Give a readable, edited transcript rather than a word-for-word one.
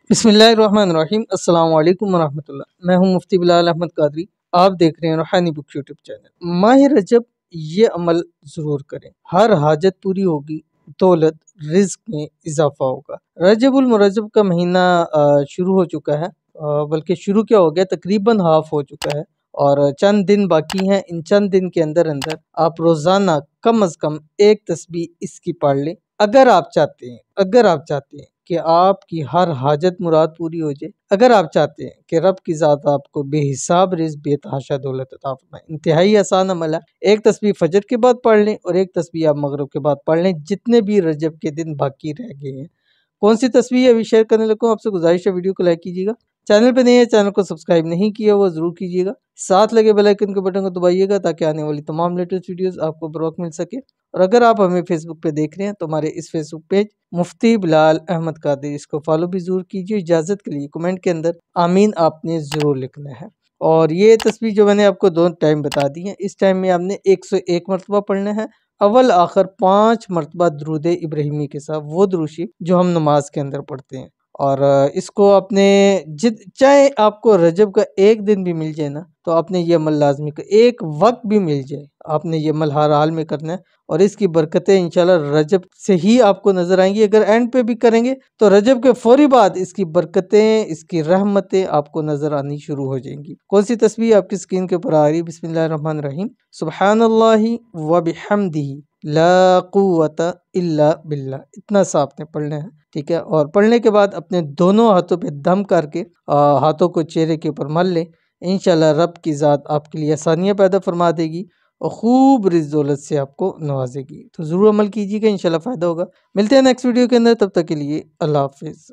बिस्मिल्लाहिर्रहमानिर्रहीम अस्सलाम वालेकुम वरहमतुल्लाह। मैं हूं मुफ्ती बिलाल अहमद कादरी। आप देख रहे हैं रूहानी बुक यूट्यूब चैनल। माह रजब ये अमल ज़रूर करें, हर हाजत पूरी होगी, दौलत रिज्क में इजाफा होगा। रजबुल मुरज्जब का महीना शुरू हो चुका है, बल्कि शुरू क्या हो गया, तकरीबन हाफ हो चुका है और चंद दिन बाकी हैं। इन चंद दिन के अंदर अंदर आप रोज़ाना कम अज़ कम एक तस्बीह इसकी पढ़ लें। अगर आप चाहते हैं कि आपकी हर हाजत मुराद पूरी हो जाए, अगर आप चाहते हैं कि रब की ज़ात आपको बेहिसाब रिज़्क बेतहाशा दौलत अता फरमाए, इंतहाई आसान अमल है। एक तस्बीह फजर के बाद पढ़ लें और एक तस्बीह आप मगरिब के बाद पढ़ लें, जितने भी रजब के दिन बाकी रह गए हैं। कौन सी तस्बीह अभी शेयर करने लगूँ, आपसे गुजारिश है वीडियो को लाइक कीजिएगा। चैनल पे नहीं है, चैनल को सब्सक्राइब नहीं किया वो ज़रूर कीजिएगा। साथ लगे बेल आइकन के बटन को दबाइएगा ताकि आने वाली तमाम लेटेस्ट वीडियोस आपको बर वक्त मिल सके। और अगर आप हमें फेसबुक पे देख रहे हैं तो हमारे इस फेसबुक पेज मुफ्ती बिलाल अहमद कादरी, इसको फॉलो भी ज़रूर कीजिए। इजाज़त के लिए कमेंट के अंदर आमीन आपने ज़रूर लिखना है। और ये तस्बीह जो मैंने आपको 2 टाइम बता दी है, इस टाइम में आपने 101 मरतबा पढ़ना है। अव्वल आखिर 5 मरतबा दुरूद इब्राहिमी के साथ, वो दुरूद शरीफ जो हम नमाज के अंदर पढ़ते हैं। और इसको अपने चाहे आपको रजब का एक दिन भी मिल जाए ना, तो आपने ये अमल लाजमी कर, एक वक्त भी मिल जाए आपने ये अमल हर हाल में करना है। और इसकी बरकतें इंशाल्लाह रजब से ही आपको नजर आएंगी। अगर एंड पे भी करेंगे तो रजब के फौरी बाद इसकी बरकतें, इसकी रहमतें आपको नजर आनी शुरू हो जाएंगी। कौन सी तस्बीह आपकी स्क्रीन के ऊपर आ रही है? बिस्मिल्लाहिर्रहमानिर्रहीम। सुब्हानल्लाहि व बिहम्दिही ला कुव्वता इल्ला बिल्लाह। इतना सा आपने पढ़ना है, ठीक है। और पढ़ने के बाद अपने दोनों हाथों पे दम करके हाथों को चेहरे के ऊपर मल लें। इंशाल्लाह रब की ज़ात आपके लिए आसानियाँ पैदा फरमा देगी और खूब रिज़्क़ दौलत से आपको नवाजेगी। तो ज़रूर अमल कीजिएगा, इंशाल्लाह फ़ायदा होगा। मिलते हैं नेक्स्ट वीडियो के अंदर, तब तक के लिए अल्लाह हाफ़िज़।